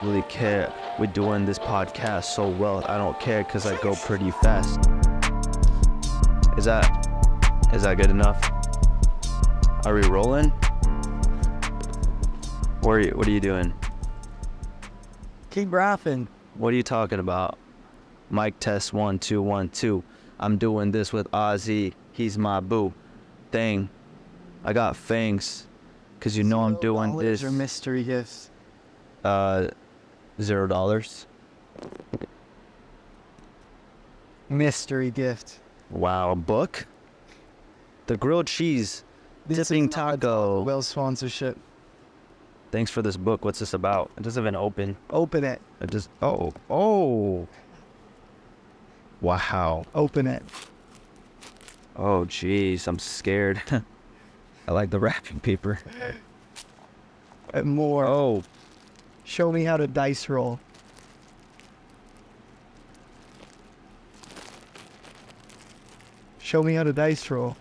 really care with doing this podcast so well. I don't care because I go pretty fast. Is that good enough? Are we rolling? What are you doing? Keep rapping. What are you talking about? Mic test 1 2 1 2. I'm doing this with Ozzy. He's my boo. Dang. I got fangs. Cause you know I'm doing this. Or mystery gifts. $0. Mystery gift. Wow, a book? The grilled cheese dipping taco. Well, sponsorship. Thanks for this book. What's this about? It doesn't even open. Open it. It just oh. Wow. Open it. Oh jeez, I'm scared. I like the wrapping paper. And more. Oh. Show me how to dice roll. Show me how to dice roll.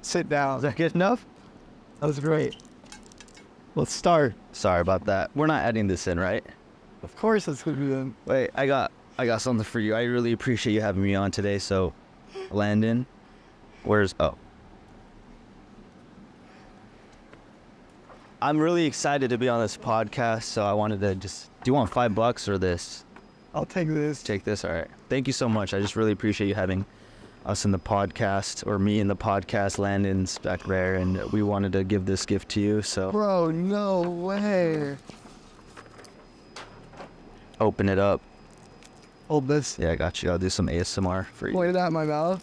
Sit down. Is that good enough? That was great. Let's start. Sorry about that. We're not adding this in, right? Of course, that's what we're doing. Wait, I got something for you. I really appreciate you having me on today. So, Landon, I'm really excited to be on this podcast. So I wanted to do you want $5 or this? I'll take this. Take this. All right. Thank you so much. I just really appreciate you having us in the podcast, or me in the podcast. Landon's back there, and we wanted to give this gift to you. So, Bro, no way. open it up. Hold this. Yeah, I got you. I'll do some ASMR for you. Point it at my mouth.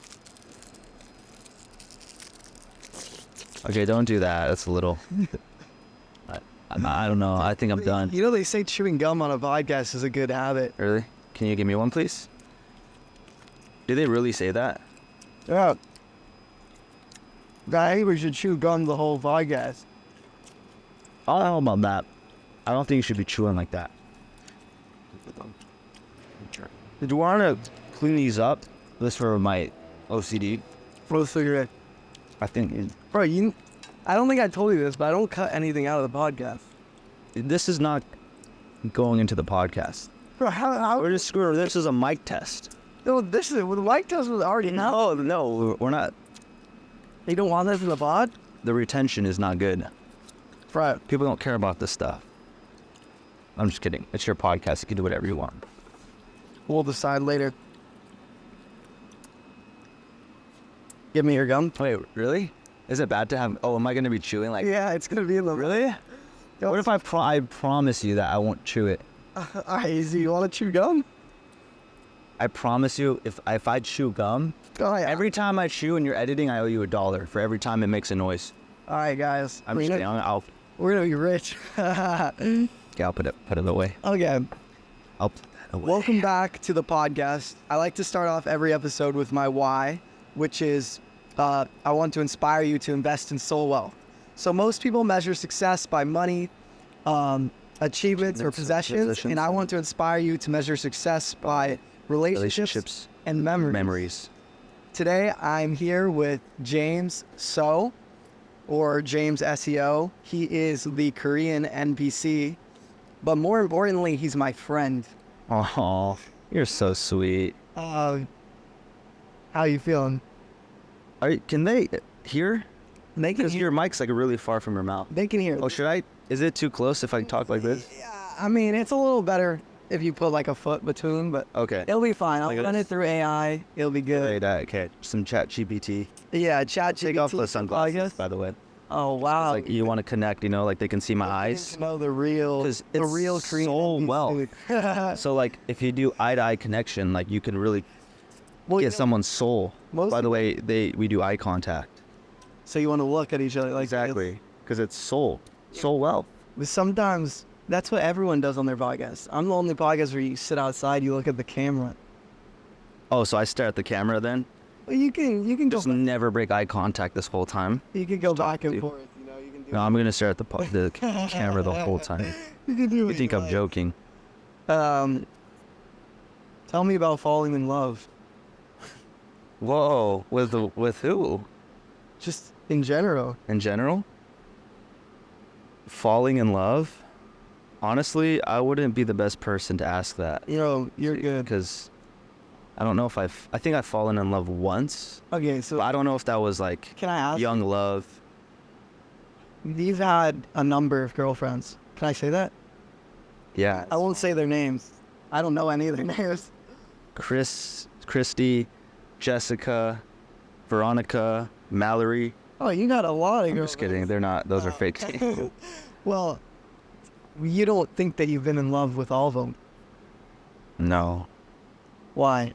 Okay, don't do that. That's a little. I don't know. I think I'm done. You know, they say chewing gum on a podcast is a good habit. Really? Can you give me one, please? Do they really say that? Yeah. I think we should chew gum the whole podcast. I don't know about that. I don't think you should be chewing like that. Did you want to clean these up? This for my OCD. We'll figure it. I think Bro, I don't think I told you this, but I don't cut anything out of the podcast. this is not going into the podcast. Bro, how? We're just screwing. This is a mic test. No, the mic test was already. No, we're not. You don't want this in the pod? The retention is not good. Bro. People don't care about this stuff. I'm just kidding. It's your podcast. You can do whatever you want. We'll decide later. Give me your gum. Wait, really? Is it bad to have... Oh, am I going to be chewing like... Yeah, it's going to be in the... Really? What if I promise you that I won't chew it? Alright, easy. You want to chew gum? I promise you, if I chew gum, Oh, yeah. every time I chew and you're editing, I owe you $1 for every time it makes a noise. Alright, guys. I'm just kidding. We're going to be rich. Yeah, I'll put it away. Okay. I'll put that away. Welcome back to the podcast. I like to start off every episode with my why, which is I want to inspire you to invest in soul wealth. So most people measure success by money, achievements, or possessions, and I want to inspire you to measure success by relationships and memories. Today, I'm here with James So, or James SEO. He is the Korean NPC, but more importantly, he's my friend. Oh, you're so sweet. How you feeling? Can they hear? They can Because hear. your mic's like really far from your mouth. They can hear. Oh, should I? Is it too close if I talk like this? Yeah, I mean, it's a little better if you put like a foot between, but Okay. it'll be fine. I'll Like run this? it through AI. It'll be good. Okay. Some chat GPT. Yeah, chat. Take off the sunglasses, by the way. Oh wow! It's like you want to connect, like they can see my eyes. Know the real, 'Cause the it's real Korean so NPC. well. So like if you do eye-to-eye connection, like you can really Well, you get know, someone's soul. most By the way, we do eye contact. so you want to look at each other like Exactly. Because it's soul wealth. But sometimes that's what everyone does on their podcast. I'm the only podcast where you sit outside, you look at the camera. Oh, so I stare at the camera then? Well, you can go. Just never break eye contact this whole time. You can go back and dude. forth. You know, you can do. No, I'm gonna stare at the camera the whole time. You can do. You what think I'm like. joking? Tell Tell me about falling in love. Whoa, with who? Just in general. In general? Falling in love? Honestly, I wouldn't be the best person to ask that. You're good. Because I don't know if I think I've fallen in love once. Okay, so But I don't know if that was like can I ask? young love. You've had a number of girlfriends. Can I say that? Yeah. I won't say their names. I don't know any of their names. Christy, Jessica, Veronica, Mallory. Oh, you got a lot of I'm girlfriends. just kidding. They're not. Those are fake. Well, you don't think that you've been in love with all of them. No. Why?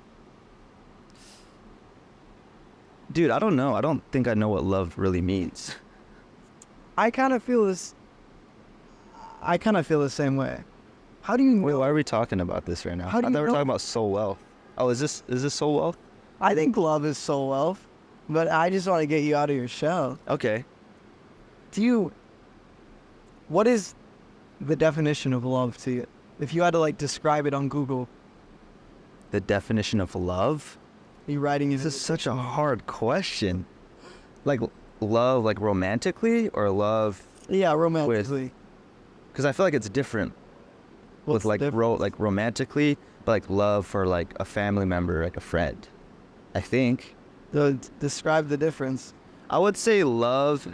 Dude, I don't know. I don't think I know what love really means. I kind of feel this. I kind of feel the same way. How do you know? Wait, why are we talking about this right now? How do I you thought we were know? talking about soul wealth. Oh, is this soul wealth? I think love is soul wealth, but I just want to get you out of your shell. Okay. What is the definition of love to you? If you had to like describe it on Google, The definition of love? are you writing This is such a hard question. Like love, like romantically, or love? Yeah, romantically. Because I feel like it's different. What's with the like difference? like romantically, but like love for like a family member, like a friend. I think Describe the difference. I would say love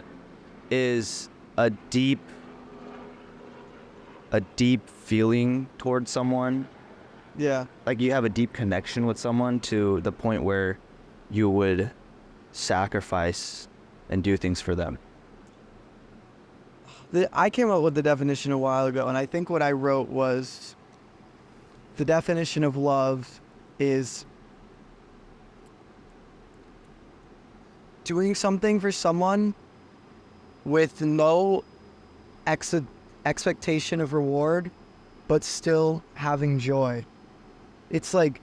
is a deep feeling towards someone. Yeah. Like you have a deep connection with someone to the point where you would sacrifice and do things for them. I came up with the definition a while ago, and I think what I wrote was the definition of love is doing something for someone with no expectation of reward, but still having joy. It's like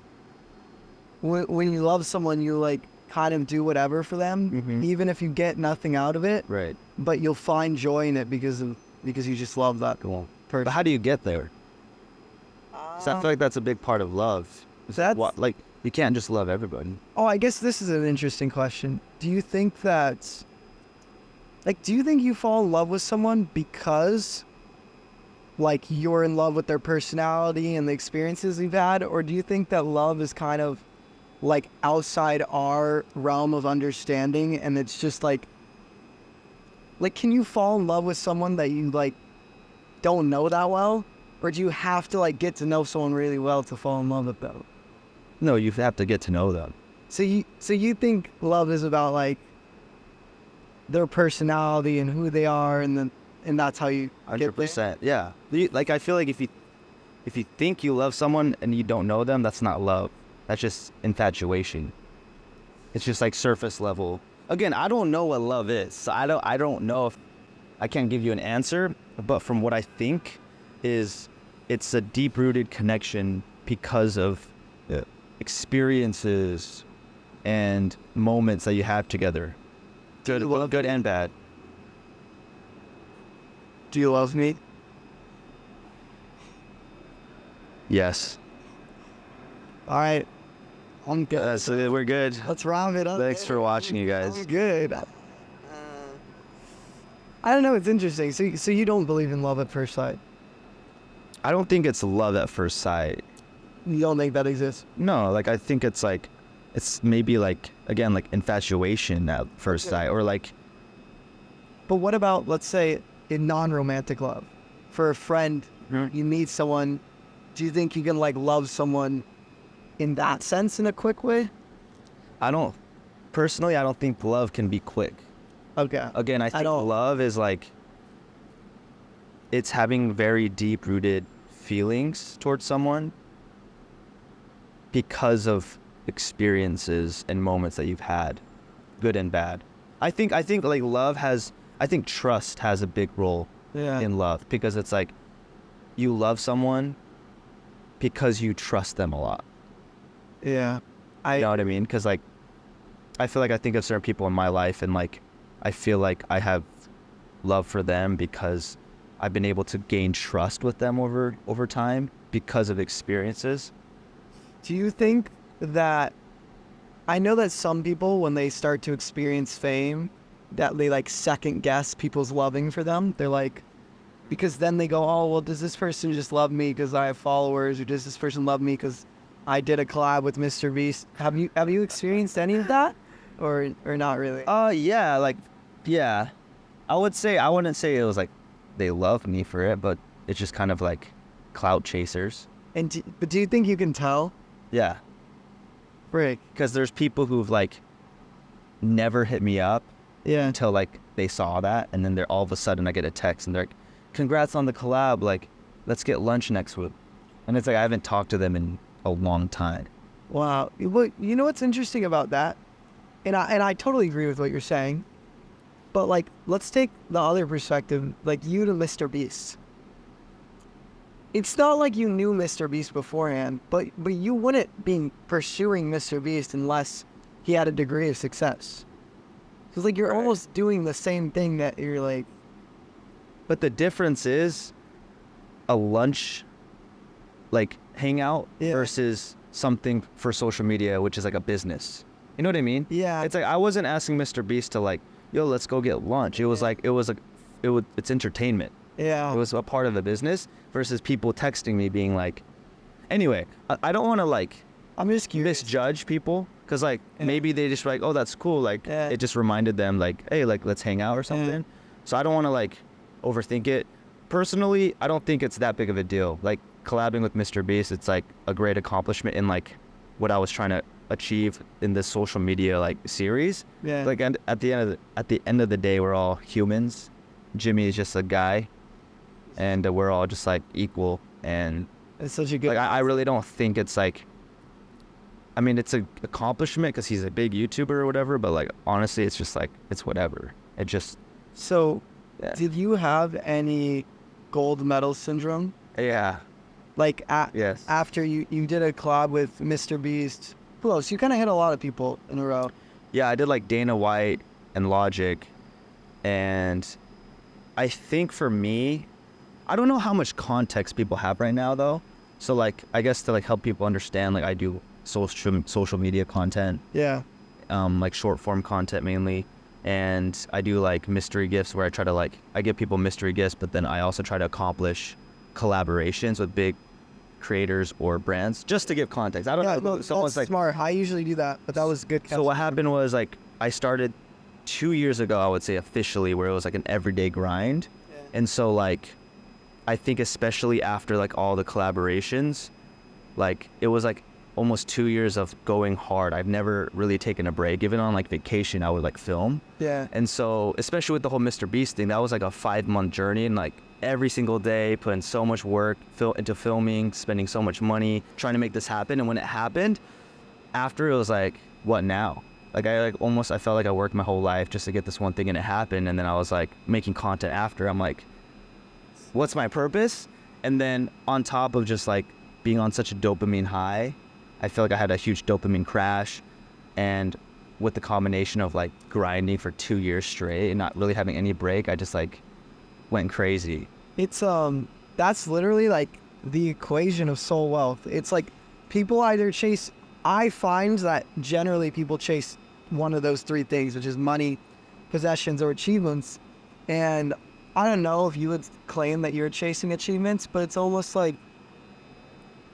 when you love someone, you like kind of do whatever for them, even if you get nothing out of it. Right. But you'll find joy in it because you just love that Cool. person. But how do you get there? 'Cause I feel like that's a big part of love. Like you can't just love everybody. Oh, I guess this is an interesting question. Do you think you fall in love with someone because like you're in love with their personality and the experiences you've had, or do you think that love is kind of like outside our realm of understanding, and it's just like can you fall in love with someone that you like don't know that well, or do you have to like get to know someone really well to fall in love with them? No, you have to get to know them. So you think love is about like their personality and who they are, and that's how you get there? 100%. Yeah. Like I feel like if you think you love someone and you don't know them, that's not love. That's just infatuation. It's just like surface level. Again, I don't know what love is. So I don't know if I can't give you an answer, but from what I think is it's a deep-rooted connection because of experiences and moments that you have together. Good and bad. Do you love me? Yes. All right, I'm good. So we're good. Let's round it up. Thanks for watching, you guys. I'm good. I don't know. It's interesting. So you don't believe in love at first sight? I don't think it's love at first sight. You don't think that exists? No, like I think it's maybe like, again, like infatuation at first sight, or like. But what about, let's say, in non-romantic love? For a friend, you meet someone. Do you think you can like love someone in that sense in a quick way? Personally, I don't think love can be quick. Okay. Again, I think love is like, it's having very deep-rooted feelings towards someone because of experiences and moments that you've had, good and bad. I think like I think trust has a big role in love, because it's like you love someone because you trust them a lot. Yeah. You know what I mean? Because like, I feel like I think of certain people in my life, and like, I feel like I have love for them because I've been able to gain trust with them over time because of experiences. Do you think that, I know that some people, when they start to experience fame, that they like second guess people's loving for them. They're like, because then they go, oh, well, does this person just love me because I have followers, or does this person love me because I did a collab with MrBeast? Have you experienced any of that, or not really? Yeah, like, yeah. I wouldn't say it was like they love me for it, but it's just kind of like clout chasers. But do you think you can tell? Yeah. Frick. Because there's people who've like never hit me up until like they saw that, and then they're all of a sudden I get a text and they're like, congrats on the collab, like let's get lunch next week. And it's like I haven't talked to them in a long time. Wow. Look, you know what's interesting about that? And I totally agree with what you're saying. But like, let's take the other perspective, like you to MrBeast. It's not like you knew MrBeast beforehand, but you wouldn't be pursuing MrBeast unless he had a degree of success. It's like you're almost doing the same thing that you're like. But the difference is a lunch, like hangout versus something for social media, which is like a business. You know what I mean? Yeah. It's like I wasn't asking MrBeast to like, yo, let's go get lunch. It was like it's entertainment. Yeah. It was a part of the business versus people texting me being like, anyway, I don't want to like, I'm just curious. misjudge people because like maybe they just like, oh, that's cool. Like it just reminded them like, hey, like let's hang out or something. So I don't want to like overthink it. Personally, I don't think it's that big of a deal. Like collabing with MrBeast, it's like a great accomplishment in like what I was trying to achieve in this social media like series. Yeah. Like at the end of the day, we're all humans. Jimmy is just a guy, and we're all just like equal. And It's such a good. like I really don't think it's like. I mean, it's an accomplishment because he's a big YouTuber or whatever. But like honestly, it's just like it's whatever. It just. So, Yeah. did you have any gold medal syndrome? Yeah. Like Yes. after you did a collab with MrBeast. Who else? You kind of hit a lot of people in a row. Yeah, I did like Dana White and Logic, and I think for me, I don't know how much context people have right now though. So like, I guess to like help people understand, like I do social media content, Yeah. like short form content mainly, and I do like mystery gifts where I try to like I give people mystery gifts, but then I also try to accomplish collaborations with big creators or brands just to give context. I don't know. Someone's that's like smart. I usually do that, but that was good. So what happened was like I started 2 years ago, I would say officially, where it was like an everyday grind. And so like I think especially after like all the collaborations, like it was like almost 2 years of going hard. I've never really taken a break. Even on like vacation, I would like film. Yeah. And so especially with the whole MrBeast thing, that was like a 5-month journey, and like every single day putting so much work into filming, spending so much money trying to make this happen. And when it happened, after it was like, what now? Like I felt like I worked my whole life just to get this one thing, and it happened. And then I was like making content after. I'm like, what's my purpose? And then on top of just like being on such a dopamine high, I feel like I had a huge dopamine crash. And with the combination of like grinding for 2 years straight and not really having any break, I just like went crazy. It's that's literally like the equation of soul wealth. It's like people either chase. I find that generally people chase one of those three things, which is money, possessions, or achievements. And I don't know if you would claim that you're chasing achievements, but it's almost like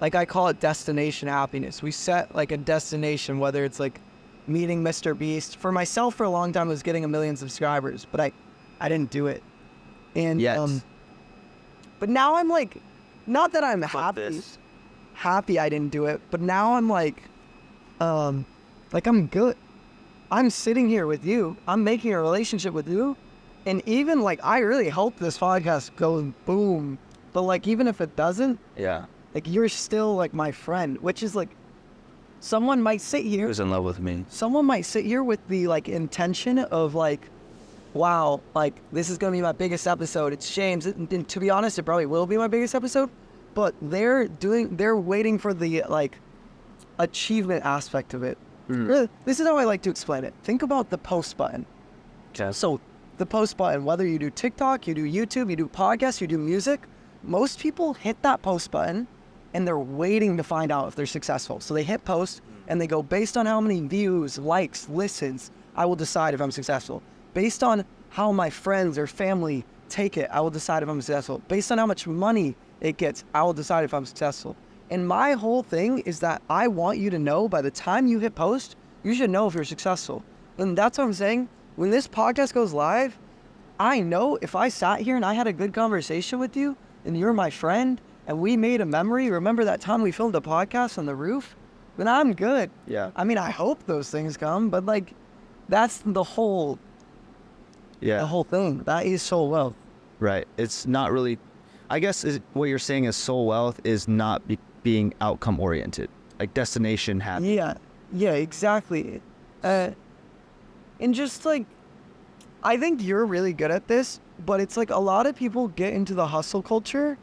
I call it destination happiness. We set like a destination, whether it's like meeting MrBeast. For myself, for a long time, it was getting 1 million subscribers, but I didn't do it. And but now I'm like, not that I'm happy I didn't do it, but now I'm like I'm good. I'm sitting here with you. I'm making a relationship with you. And even like, I really hope this podcast goes boom. But like, even if it doesn't, like you're still like my friend, which is like, someone might sit here. Who's in love with me? Someone might sit here with the like intention of like, wow, like this is going to be my biggest episode. It's James. And to be honest, it probably will be my biggest episode. But they're waiting for the like achievement aspect of it. Really, this is how I like to explain it. Think about the post button. Okay. So the post button, whether you do TikTok, you do YouTube, you do podcasts, you do music, most people hit that post button and they're waiting to find out if they're successful. So they hit post and they go, based on how many views, likes, listens, I will decide if I'm successful. Based on how my friends or family take it, I will decide if I'm successful. Based on how much money it gets, I will decide if I'm successful. And my whole thing is that I want you to know by the time you hit post, you should know if you're successful. And that's what I'm saying. When this podcast goes live, I know if I sat here and I had a good conversation with you and you're my friend and we made a memory, remember that time we filmed a podcast on the roof? Then I'm good. Yeah. I mean, I hope those things come, but like, that's the whole thing. That is soul wealth. Right. It's not really, I guess what you're saying is soul wealth is not being outcome oriented, like destination happy. Yeah, exactly. And just like, I think you're really good at this, but it's like a lot of people get into the hustle culture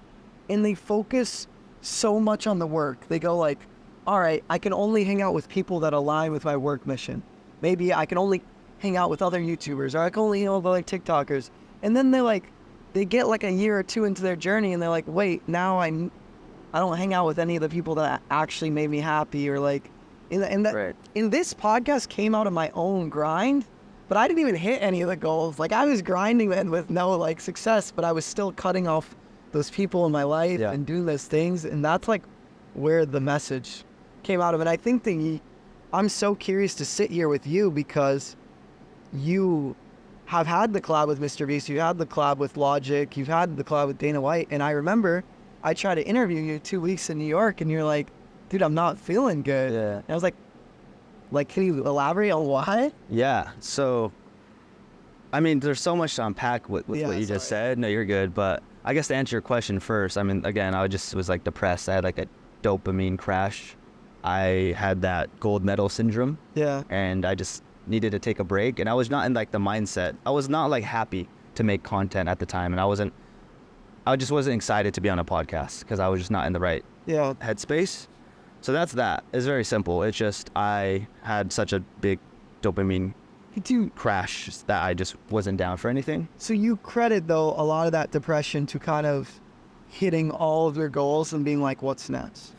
and they focus so much on the work. They go like, all right, I can only hang out with people that align with my work mission. Maybe I can only hang out with other YouTubers, or I can only hang out with like TikTokers. And then they get like a year or two into their journey and they're like, wait, now I don't hang out with any of the people that actually made me happy, or like, and this podcast came out of my own grind, but I didn't even hit any of the goals. Like I was grinding then with no like success, but I was still cutting off those people in my life and doing those things. And that's like where the message came out of. And I think I'm so curious to sit here with you because you have had the collab with MrBeast, you had the collab with Logic, you've had the collab with Dana White. And I remember I tried to interview you 2 weeks in New York and you're like, dude, I'm not feeling good. Yeah. And I was like, can you elaborate on why? Yeah. So, I mean, there's so much to unpack with what you just said. No, you're good. But I guess to answer your question first, I mean, again, I just was like depressed. I had like a dopamine crash. I had that gold medal syndrome. Yeah. And I just needed to take a break. And I was not in like the mindset. I was not like happy to make content at the time. And I just wasn't excited to be on a podcast because I was just not in the right headspace. So that's that. It's very simple. It's just I had such a big dopamine crash that I just wasn't down for anything. So you credit, though, a lot of that depression to kind of hitting all of your goals and being like, what's next?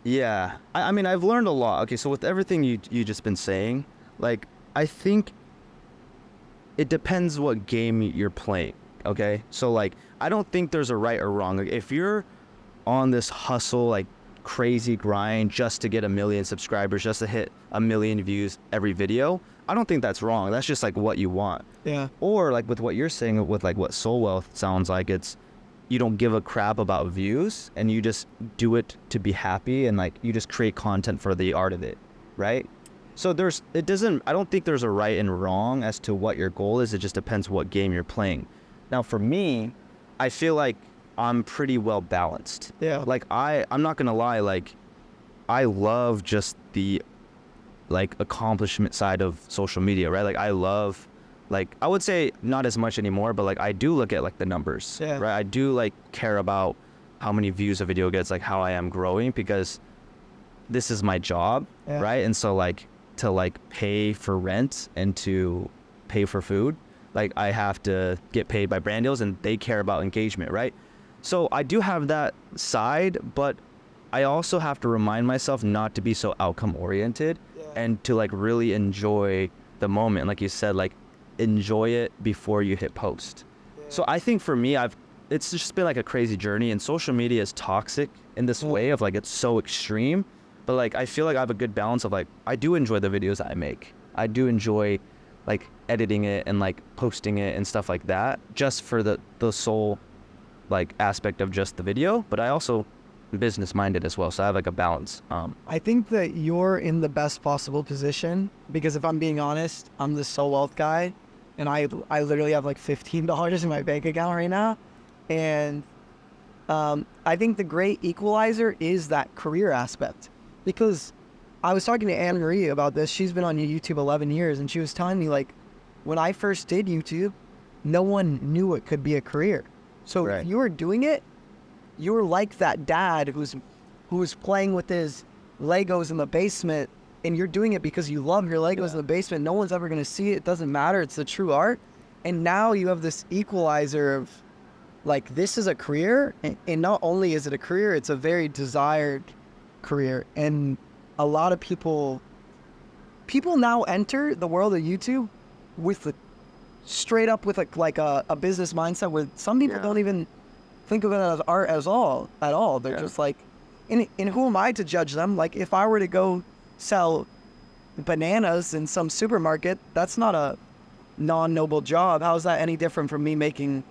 Yeah. I mean, I've learned a lot. Okay, so with everything you just been saying, like, I think it depends what game you're playing, okay? So, like, I don't think there's a right or wrong. Like, if you're on this hustle, like, crazy grind just to get 1 million subscribers, just to hit 1 million views every video, I don't think that's wrong. That's just like what you want. Yeah. Or like with what you're saying with like what soul wealth sounds like, it's you don't give a crap about views and you just do it to be happy and like you just create content for the art of it, right? So I don't think there's a right and wrong as to what your goal is. It just depends what game you're playing. Now for me, I feel like I'm pretty well balanced. Yeah. Like I'm not gonna lie, like I love just the like accomplishment side of social media, right? Like I love, like I would say not as much anymore, but like I do look at like the numbers, right? I do like care about how many views a video gets, like how I am growing, because this is my job, right? And so like to like pay for rent and to pay for food, like I have to get paid by brand deals and they care about engagement, right? So I do have that side, but I also have to remind myself not to be so outcome oriented and to like really enjoy the moment. Like you said, like enjoy it before you hit post. So I think for me, it's just been like a crazy journey, and social media is toxic in this way of like, it's so extreme, but like, I feel like I have a good balance of like, I do enjoy the videos I make. I do enjoy like editing it and like posting it and stuff like that, just for the sole like aspect of just the video, but I also am business minded as well, so I have like a balance. I think that you're in the best possible position, because if I'm being honest, I'm the soul wealth guy and I literally have like $15 in my bank account right now, and I think the great equalizer is that career aspect, because I was talking to Anne Marie about this. She's been on YouTube 11 years and she was telling me like, when I first did YouTube, no one knew it could be a career. So if you were doing it, you were like that dad who was playing with his Legos in the basement, and you're doing it because you love your Legos in the basement. No one's ever going to see it. It doesn't matter. It's the true art. And now you have this equalizer of like this is a career, and not only is it a career, it's a very desired career. And a lot of people now enter the world of YouTube with straight up with a business mindset, where some people don't even think of it as art at all. They're just like, and who am I to judge them? Like, if I were to go sell bananas in some supermarket, that's not a non-noble job. How is that any different from me making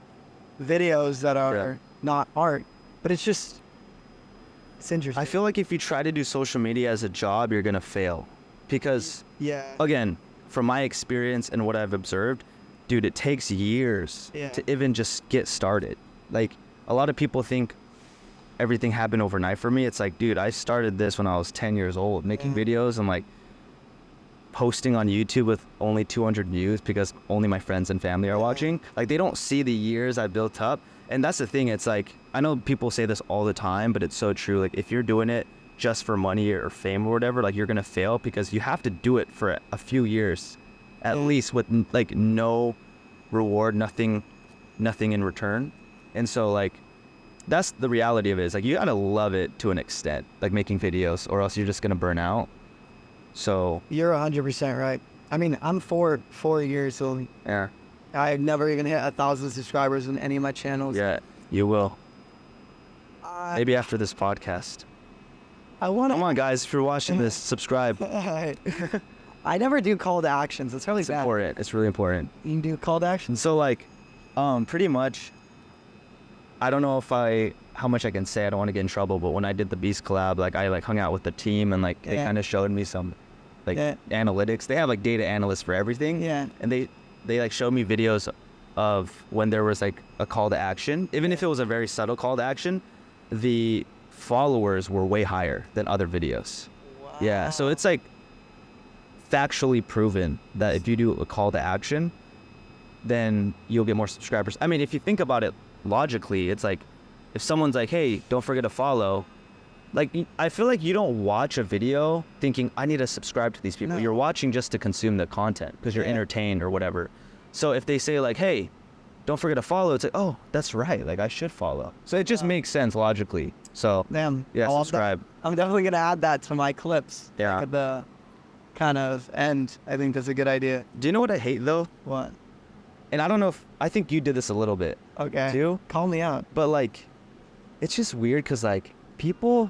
videos that are not art? But it's interesting. I feel like if you try to do social media as a job, you're gonna fail, because again, from my experience and what I've observed, dude, it takes years to even just get started. Like, a lot of people think everything happened overnight. For me, it's like, dude, I started this when I was 10 years old, making videos and like posting on YouTube with only 200 views because only my friends and family are watching. Like, they don't see the years I built up. And that's the thing. It's like, I know people say this all the time, but it's so true. Like, if you're doing it just for money or fame or whatever, like, you're gonna fail, because you have to do it for a few years at least, with like no reward, nothing in return. And so, like, that's the reality of it. Is like, you gotta love it to an extent, like making videos, or else you're just gonna burn out. So you're 100% right. I mean, I'm 4 years old. Yeah. I've never even hit 1,000 subscribers in any of my channels. Yeah, you will. Maybe after this podcast. Come on, guys, if you're watching this, subscribe. I never do call to actions. It's really bad. Important. It's really important. You can do call to actions. So, like, pretty much, I don't know how much I can say. I don't want to get in trouble, but when I did the Beast collab, like, I like hung out with the team, and like they kind of showed me some like analytics. They have like data analysts for everything. Yeah. And they like showed me videos of when there was like a call to action. Even if it was a very subtle call to action, the followers were way higher than other videos. Wow. Yeah. So it's like factually proven that if you do a call to action, then you'll get more subscribers. I mean, if you think about it logically, it's like, if someone's like, hey, don't forget to follow, like, I feel like you don't watch a video thinking, I need to subscribe to these people. No. You're watching just to consume the content because you're entertained or whatever. So if they say like, hey, don't forget to follow, it's like, oh, that's right. Like, I should follow. So it just makes sense logically. So subscribe. I'm definitely going to add that to my clips. Yeah. At the kind of end. I think that's a good idea. Do you know what I hate though? What? And I don't know I think you did this a little bit. Okay. Too? Call me out. But like, it's just weird because like people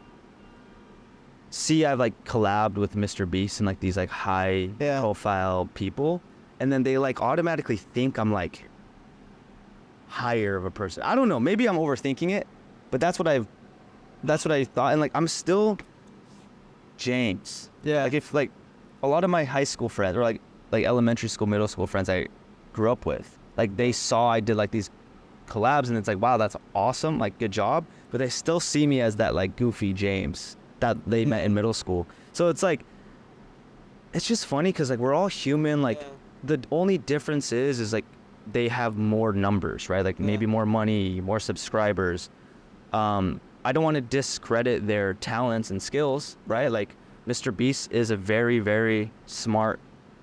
see I've like collabed with MrBeast and like these like high profile people, and then they like automatically think I'm like higher of a person. I don't know, maybe I'm overthinking it, but that's what I thought. And like, I'm still James. Yeah. Like, if like a lot of my high school friends, or like elementary school, middle school friends I grew up with, like, they saw I did like these collabs, and it's like, wow, that's awesome, like, good job. But they still see me as that like goofy James that they met in middle school. So it's like, it's just funny because like we're all human. Like, the only difference is like they have more numbers, right? Like maybe more money, more subscribers. I don't want to discredit their talents and skills, right? Like, MrBeast is a very, very smart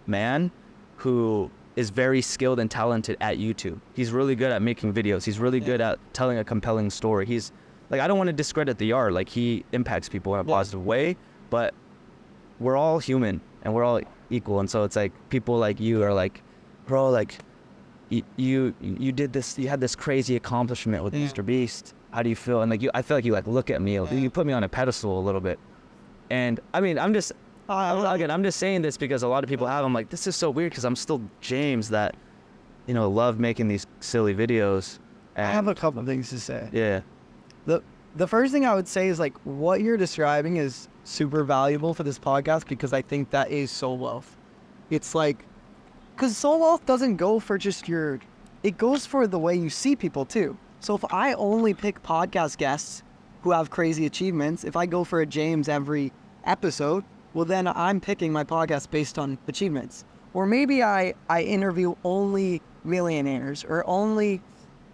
man who is very skilled and talented at YouTube. He's really good at making videos. He's really good at telling a compelling story. He's like, I don't want to discredit the art. Like, he impacts people in a positive way, but we're all human and we're all equal. And so it's like, people like you are like, bro, like, you did this, you had this crazy accomplishment with MrBeast. How do you feel? And like, I feel like you like look at me, you put me on a pedestal a little bit. And I mean, I'm just saying this because a lot of people have. I'm like, this is so weird because I'm still James that, you know, love making these silly videos. And I have a couple of things to say. Yeah. The first thing I would say is like, what you're describing is super valuable for this podcast, because I think that is soul wealth. It's like, because soul wealth doesn't go for just it goes for the way you see people too. So if I only pick podcast guests who have crazy achievements, if I go for a James every episode, well, then I'm picking my podcast based on achievements. Or maybe I interview only millionaires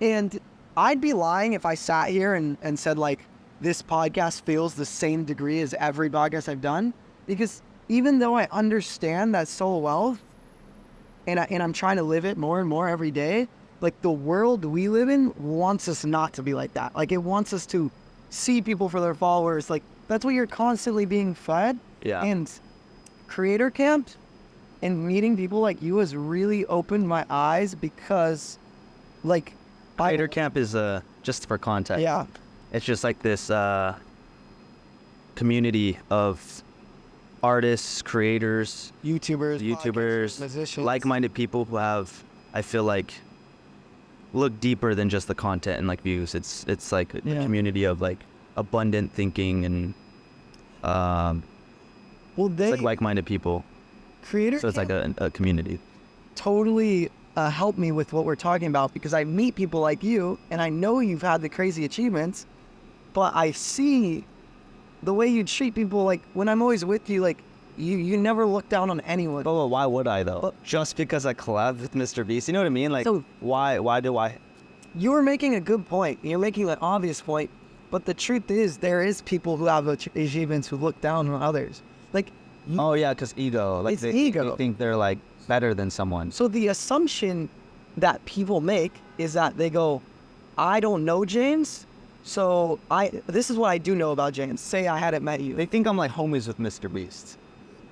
and I'd be lying if I sat here and said like, this podcast feels the same degree as every podcast I've done, because even though I understand that soul wealth and I'm trying to live it more and more every day, like the world we live in wants us not to be like that. Like it wants us to see people for their followers. Like that's what you're constantly being fed. Yeah. And creator camp and meeting people like you has really opened my eyes because like Creator camp is just for context. Yeah. It's just like this community of artists, creators, YouTubers, YouTubers, musicians, like-minded people who have, I feel like, look deeper than just the content and like views. It's like a community of like abundant thinking and it's like like-minded people. Creator So it's like a community. Totally help me with what we're talking about because I meet people like you and I know you've had the crazy achievements, but I see the way you treat people. Like when I'm always with you, like you never look down on anyone. But why would I though? Just because I collabed with MrBeast, you know what I mean? Like, so, why do I? You're making a good point. You're making an obvious point, but the truth is there is people who have achievements who look down on others. Like, oh yeah, because ego. Like it's ego. They think they're like better than someone. So the assumption that people make is that they go, I don't know James, so this is what I do know about James. Say I hadn't met you. They think I'm like homies with MrBeast.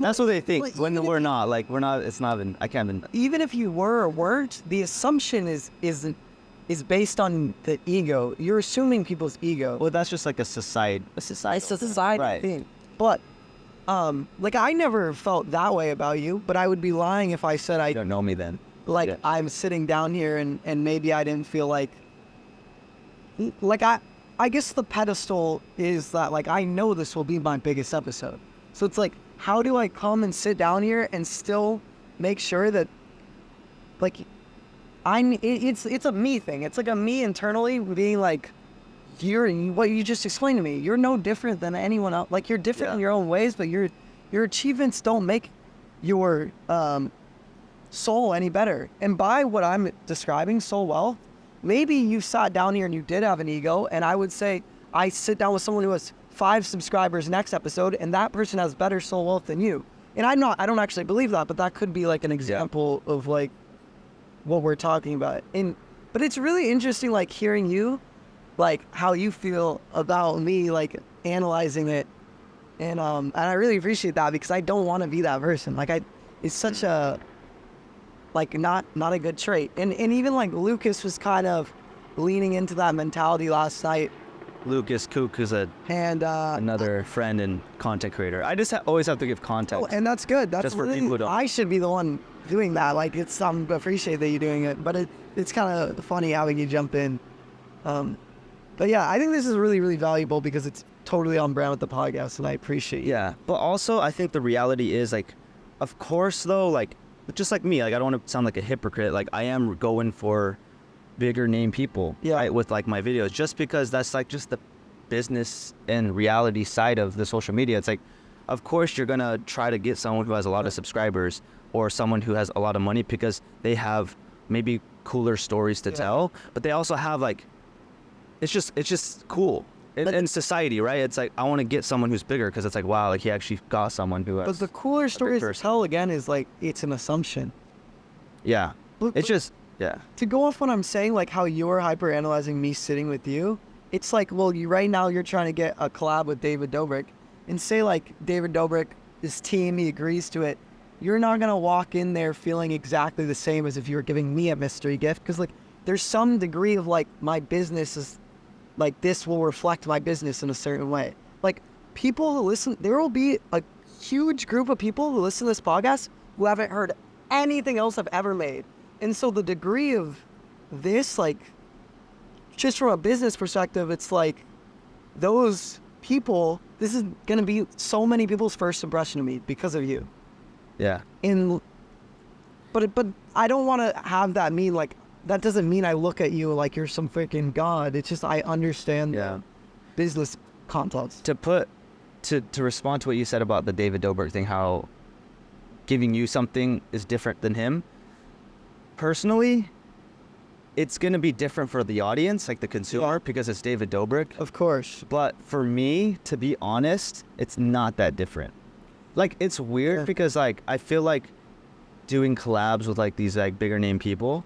That's what they think. When we're not. Like we're not. It's not even. I can't even. Even if you were or weren't, the assumption is based on the ego. You're assuming people's ego. Well, that's just like a society. It's a society right. thing. But like I never felt that way about you. But I would be lying if I said You don't know me then. Like Yeah. I'm sitting down here and maybe I didn't feel like I guess the pedestal is that like I know this will be my biggest episode. So it's like, how do I come and sit down here and still make sure that like it's a me thing. It's like a me internally being like, what you just explained to me. You're no different than anyone else. Like you're different in your own ways, but your achievements don't make your soul any better. And by what I'm describing so well, maybe you sat down here and you did have an ego, and I would say I sit down with someone who has 5 subscribers next episode, and that person has better soul wealth than you. And I don't actually believe that, but that could be like an example of like what we're talking about. But it's really interesting, like hearing you, like how you feel about me, like analyzing it, and I really appreciate that because I don't want to be that person. Like it's such a like not a good trait. And even like Lucas was kind of leaning into that mentality last night. Lucas Kook is another friend and content creator. I just always have to give context. Oh, and that's good. That's just for really, people who don't. I should be the one doing that. Like it's appreciate that you're doing it, but it's kind of funny having you jump in. But yeah, I think this is really, really valuable because it's totally on brand with the podcast, and I appreciate you. Yeah, but also I think the reality is like, of course though, like just like me, like I don't want to sound like a hypocrite. Like I am going for bigger name people, right, with like my videos, just because that's like just the business and reality side of the social media. It's like, of course you're gonna try to get someone who has a lot of subscribers or someone who has a lot of money because they have maybe cooler stories to tell, but they also have like, it's just cool in society, right? It's like I want to get someone who's bigger because it's like, wow, like he actually got someone who has. But the cooler stories to tell again is like it's an assumption. Yeah, it's just. Yeah. To go off what I'm saying, like how you're hyper analyzing me sitting with you, it's like, well, right now you're trying to get a collab with David Dobrik, and say like David Dobrik, his team, he agrees to it. You're not gonna walk in there feeling exactly the same as if you were giving me a mystery gift, because like there's some degree of like my business is like this will reflect my business in a certain way. Like people who listen, there will be a huge group of people who listen to this podcast who haven't heard anything else I've ever made. And so the degree of this, like, just from a business perspective, it's like those people, this is going to be so many people's first impression of me because of you. Yeah. But I don't want to have that mean, like, that doesn't mean I look at you like you're some freaking god. It's just I understand the business context. To respond to what you said about the David Dobrik thing, how giving you something is different than him. Personally, it's going to be different for the audience, like the consumer, because it's David Dobrik. Of course. But for me, to be honest, it's not that different. Like, it's weird because, like, I feel like doing collabs with, like, these, like, bigger name people,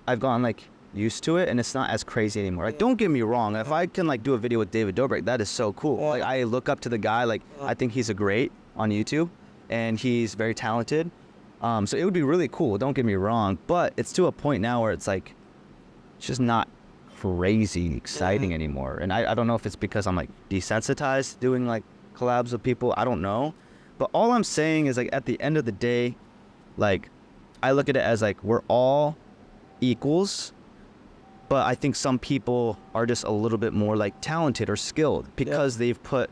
I've gotten like used to it, and it's not as crazy anymore. Like, don't get me wrong, if I can like do a video with David Dobrik, that is so cool. Like, I look up to the guy. Like, I think he's a great on YouTube, and he's very talented. So it would be really cool, don't get me wrong, but it's to a point now where it's like, it's just not crazy exciting anymore. And I don't know if it's because I'm like desensitized doing like collabs with people, I don't know. But all I'm saying is, like, at the end of the day, like, I look at it as like, we're all equals, but I think some people are just a little bit more like talented or skilled because they've put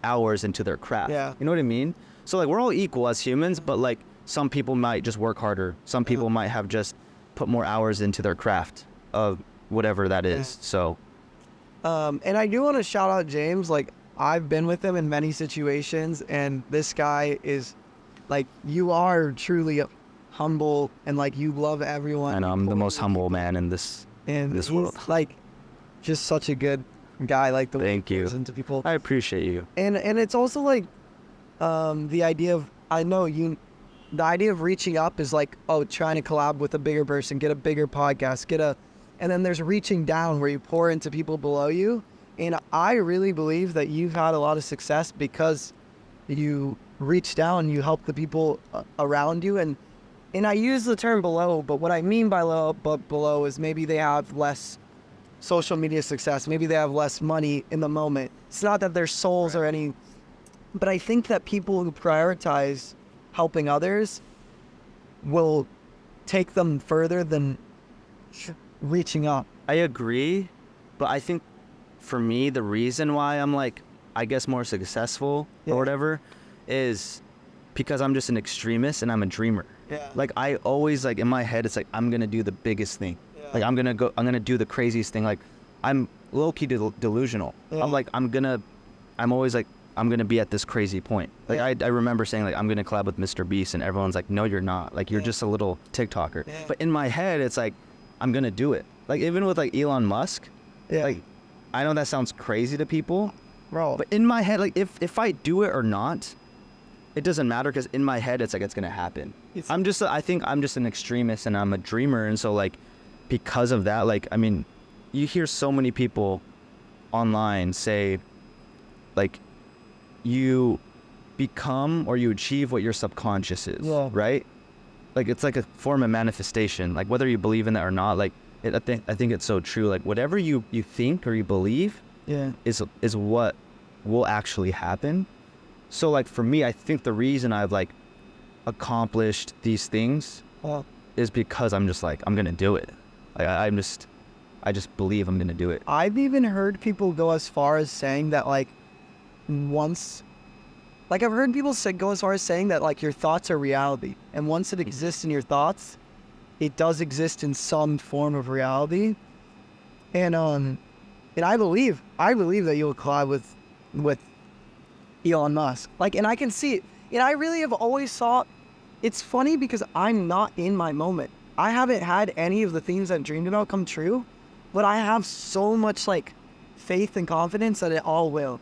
hours into their craft. You know what I mean? So like, we're all equal as humans, but like, some people might just work harder. Some people might have just put more hours into their craft of whatever that is. So, and I do want to shout out James. Like, I've been with him in many situations, and this guy is like, you are truly humble, and like, you love everyone. And I'm the most humble man in this world. Like, just such a good guy. Like, the Thank you. Listen to people. I appreciate you. And it's also like, the idea of, the idea of reaching up is like, oh, trying to collab with a bigger person, get a bigger podcast, and then there's reaching down where you pour into people below you. And I really believe that you've had a lot of success because you reach down, you help the people around you. And I use the term below, but what I mean by below is maybe they have less social media success. Maybe they have less money in the moment. It's not that their souls are any, but I think that people who prioritize helping others will take them further than reaching up. I agree, but I think for me, the reason why I'm like, I guess, more successful or whatever is because I'm just an extremist and I'm a dreamer. Like, I always, like, in my head, it's like, I'm gonna do the biggest thing. Like, I'm gonna do the craziest thing. Like, I'm low-key delusional. I'm always like, I'm gonna be at this crazy point. Like, I remember saying, like, I'm gonna collab with MrBeast, and everyone's like, no, you're not. Like, you're just a little TikToker. But in my head, it's like, I'm gonna do it. Like, even with like Elon Musk, like, I know that sounds crazy to people, bro, but in my head, like, if I do it or not, it doesn't matter, because in my head, it's like, it's gonna happen. I think I'm just an extremist, and I'm a dreamer, and so like, because of that, like, I mean, you hear so many people online say, like, you become or you achieve what your subconscious is, right? Like, it's like a form of manifestation. Like, whether you believe in that or not, like, I think it's so true. Like, whatever you think or you believe is what will actually happen. So like, for me, I think the reason I've like accomplished these things is because I'm just like, I'm gonna do it. Like, I just believe I'm gonna do it. I've even heard people go as far as saying that, like, I've heard people go as far as saying that, like, your thoughts are reality, and once it exists in your thoughts, it does exist in some form of reality. And I believe that you'll collab with Elon Musk. Like, and I can see it. And I really have always thought, it's funny because I'm not in my moment. I haven't had any of the things I've dreamed about come true, but I have so much like faith and confidence that it all will.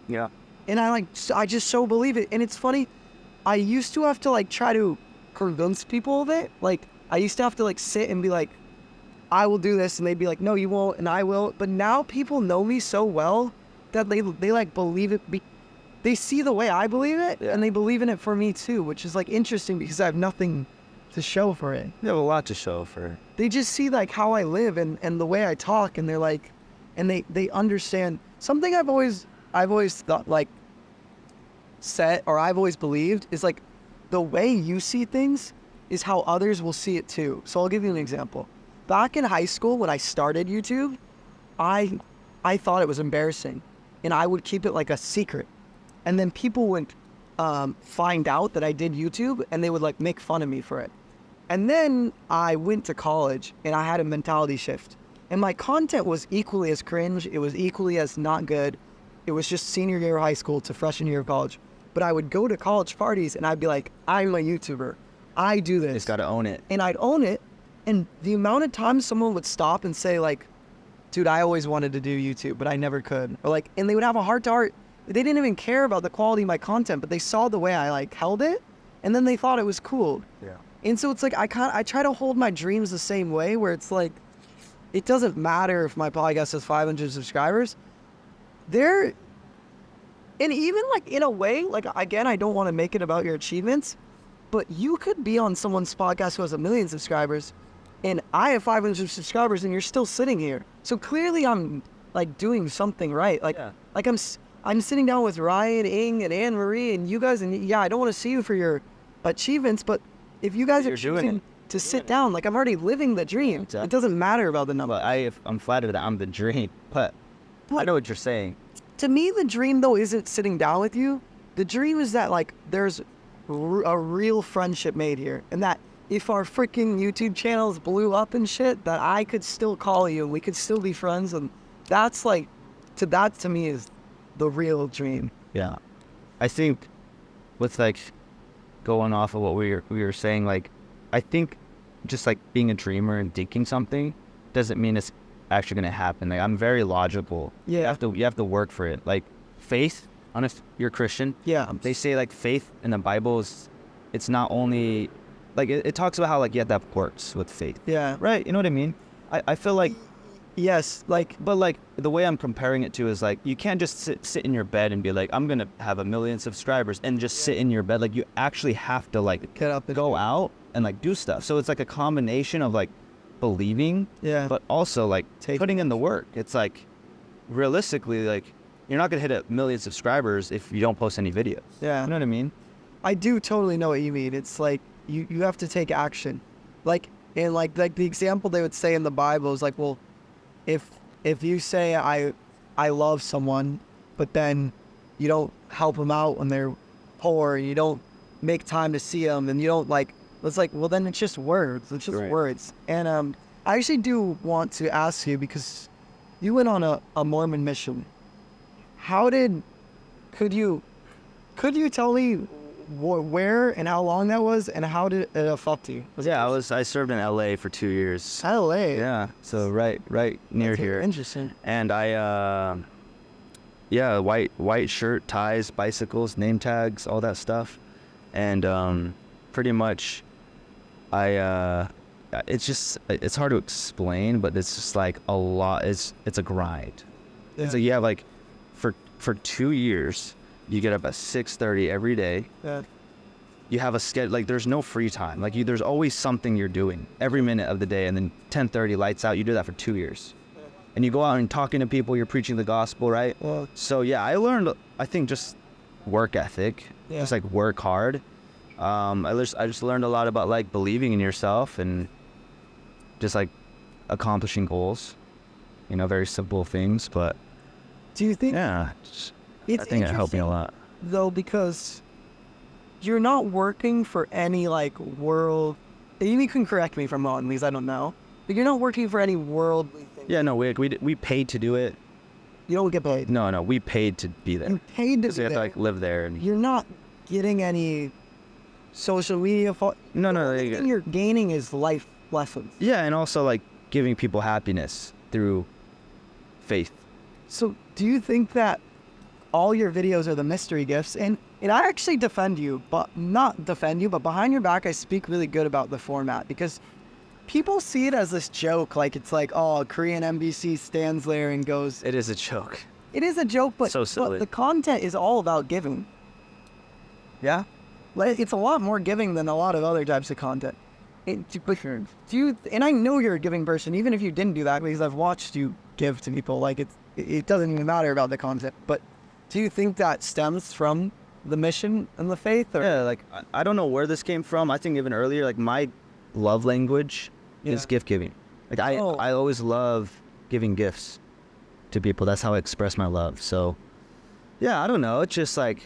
And I just so believe it. And it's funny, I used to have to like try to convince people of it. Like, I used to have to like sit and be like, I will do this, and they'd be like, no, you won't, and I will. But now people know me so well that they like believe it. They see the way I believe it, and they believe in it for me too, which is like interesting because I have nothing to show for it. You have a lot to show for it. They just see like how I live and the way I talk, and they're like, and they understand something I've always thought, like, said, or I've always believed is like, the way you see things is how others will see it too. So I'll give you an example. Back in high school, when I started YouTube, I thought it was embarrassing, and I would keep it like a secret. And then people would find out that I did YouTube, and they would like make fun of me for it. And then I went to college, and I had a mentality shift. And my content was equally as cringe. It was equally as not good. It was just senior year of high school to freshman year of college. But I would go to college parties, and I'd be like, I'm a YouTuber. I do this. Just gotta own it. And I'd own it. And the amount of times someone would stop and say like, dude, I always wanted to do YouTube, but I never could. Or like, and they would have a heart to heart. They didn't even care about the quality of my content, but they saw the way I like held it, and then they thought it was cool. Yeah. And so it's like, I try to hold my dreams the same way, where it's like, it doesn't matter if my podcast has 500 subscribers. And even like in a way, like again, I don't want to make it about your achievements, but you could be on someone's podcast who has 1 million subscribers, and I have 500 subscribers, and you're still sitting here. So clearly, I'm like doing something right. Like, Yeah. like I'm sitting down with Ryan, Ing, and Anne Marie, and you guys, and yeah, I don't want to see you for your achievements, but if you guys are choosing to sit down, like I'm already living the dream. Exactly. It doesn't matter about the number. But I'm flattered that I'm the dream. But I know what you're saying. To me, the dream though isn't sitting down with you. The dream is that like there's a real friendship made here, and that if our freaking YouTube channels blew up and shit, that I could still call you and we could still be friends, and that's like, that to me is the real dream. Yeah, I think with like going off of what we were saying, like I think just like being a dreamer and thinking something doesn't mean it's actually gonna happen. Like I'm very logical. Yeah. You have to work for it. Like faith, honest, you're Christian. Yeah. They say like faith in the Bible it's not only like it talks about how like you have to have works with faith. Yeah. Right. You know what I mean? I feel like. Yes, like, But like the way I'm comparing it to is like you can't just sit in your bed and be like I'm gonna have 1 million subscribers and just sit in your bed. Like you actually have to like get up and go out and like do stuff. So it's like a combination of like believing, Yeah. but also like putting in the work. It's like realistically like you're not gonna hit 1 million subscribers if you don't post any videos. Yeah. You know what I mean? I do totally know what you mean. It's like you have to take action. Like, and like the example they would say in the Bible is like, well, if you say I love someone, but then you don't help them out when they're poor, you don't make time to see them, and you don't like, it's like, well, then it's just words. It's just Right. words. And I actually do want to ask you, because you went on a Mormon mission. Could you tell me where and how long that was, and how did it affect you? I served in LA for 2 years. LA. Yeah, so right near That's here. Interesting. And white shirt, ties, bicycles, name tags, all that stuff. And pretty much it's hard to explain, but it's just like a lot. It's a grind. Yeah. So you have like for 2 years, you get up at 6:30 every day. Yeah. You have a schedule, like there's no free time. Like there's always something you're doing every minute of the day, and then 10:30 lights out. You do that for 2 years, and you go out and talking to people. You're preaching the gospel, right? Well, So yeah, I learned. I think just work ethic, Yeah. just like work hard. I just learned a lot about like believing in yourself and just like accomplishing goals. You know, very simple things, but do you think yeah, I think it helped me a lot. though, because you're not working for any like world, and you can correct me if I'm wrong, because I don't know, but you're not working for any worldly thing. Yeah, no, we paid to do it. You don't get paid. No, we paid to be there. You paid to So you have be to there. like live there and You're not getting any social media. no, The only thing you're gaining is life lessons. yeah, and also like giving people happiness through faith. So do you think that all your videos are the mystery gifts? And I actually defend you, but not defend you, but behind your back, I speak really good about the format, because people see it as this joke. Like, it's like, oh, Korean NBC stands there and goes, It is a joke. it is a joke, but, So silly. but the content is all about giving. Yeah. Like, it's a lot more giving than a lot of other types of content. And I know you're a giving person, even if you didn't do that, because I've watched you give to people. Like, it doesn't even matter about the content. But do you think that stems from the mission and the faith? Or? Yeah, like I don't know where this came from. I think even earlier, like my love language is Yeah. gift giving. Like I Oh. always love giving gifts to people. That's how I express my love. So yeah, I don't know. It's just like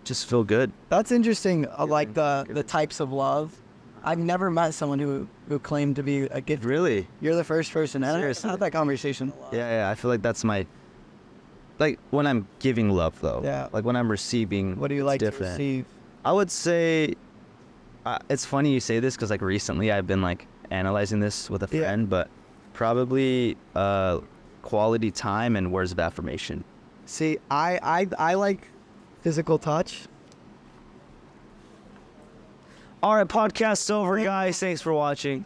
just feel good. That's interesting. Like the types of love. I've never met someone who claimed to be a gift. Really? You're the first person. And I Seriously. had that conversation. Yeah. I feel like that's my like when I'm giving love though. Yeah. Like when I'm receiving. What do you it's like different. to receive? I would say it's funny you say this because like recently I've been like analyzing this with a Yeah. friend, but probably quality time and words of affirmation. See, I like physical touch. All right, podcast's over, guys. Thanks for watching.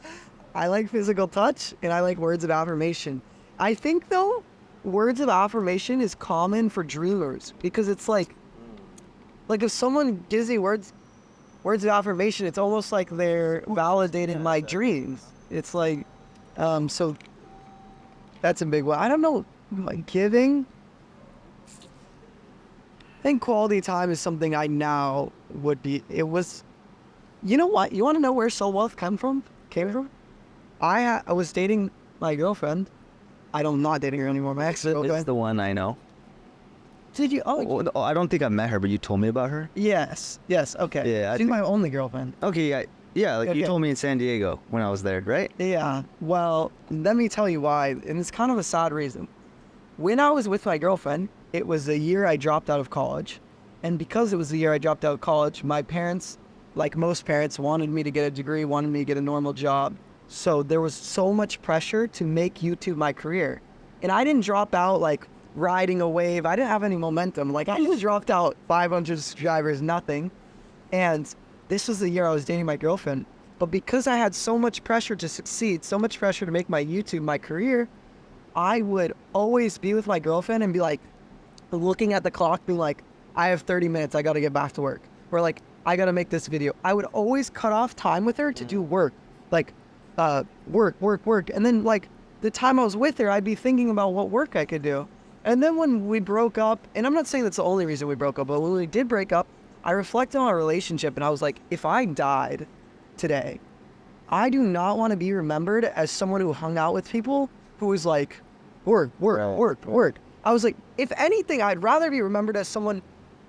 I like physical touch and I like words of affirmation. I think though, words of affirmation is common for dreamers because it's like if someone gives me words of affirmation, it's almost like they're validating my dreams. It's like, so that's a big one. I don't know, like giving. I think quality time is something I now would be. It was, you know what? You want to know where soul wealth came from? I was dating my girlfriend. I'm not dating her anymore. My ex-girlfriend. It's the one I know. Did you? Oh, I don't think I met her, but you told me about her. yes. Okay. Yeah, She's my only girlfriend. Okay, yeah, like Okay. you told me in San Diego when I was there, right? Yeah. Well, let me tell you why, and it's kind of a sad reason. When I was with my girlfriend, it was the year I dropped out of college, and because it was the year I dropped out of college, my parents, like most parents, wanted me to get a degree, wanted me to get a normal job. So there was so much pressure to make YouTube my career. And I didn't drop out like riding a wave. I didn't have any momentum. Like I just dropped out 500 subscribers, nothing. And this was the year I was dating my girlfriend. But because I had so much pressure to succeed, so much pressure to make my YouTube my career, I would always be with my girlfriend and be like looking at the clock, being like, I have 30 minutes, I gotta get back to work. Or like, I gotta make this video. I would always cut off time with her to do work. Like, work. And then like the time I was with her, I'd be thinking about what work I could do. And then when we broke up, and I'm not saying that's the only reason we broke up, but when we did break up, I reflected on our relationship and I was like, if I died today, I do not want to be remembered as someone who hung out with people who was like, work. I was like, if anything, I'd rather be remembered as someone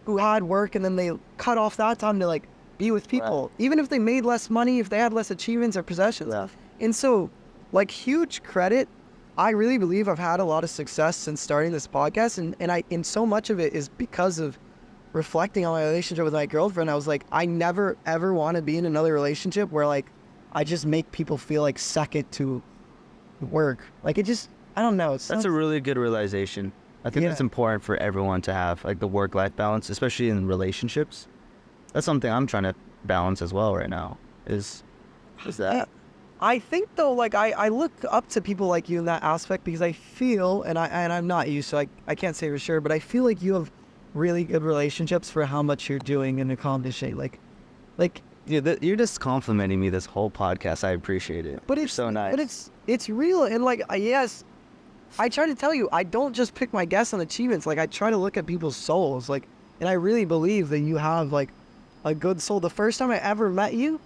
who had work and then they cut off that time to like be with people, even if they made less money, if they had less achievements or possessions. And so, like, huge credit. I really believe I've had a lot of success since starting this podcast, and so much of it is because of reflecting on my relationship with my girlfriend. I was like, I never ever want to be in another relationship where like I just make people feel like second to work. Like it just, I don't know. That's a really good realization. I think that's important for everyone to have, like the work-life balance, especially in relationships. That's something I'm trying to balance as well right now. Is that? I think though, like I look up to people like you in that aspect because I feel, and I'm not you, so I can't say for sure, but I feel like you have really good relationships for how much you're doing and accomplishing. Like, yeah, you're just complimenting me this whole podcast. I appreciate it. But it's so nice. But it's real, and like yes, I try to tell you, I don't just pick my guests on achievements. Like I try to look at people's souls, like, and I really believe that you have like a good soul. The first time I ever met you,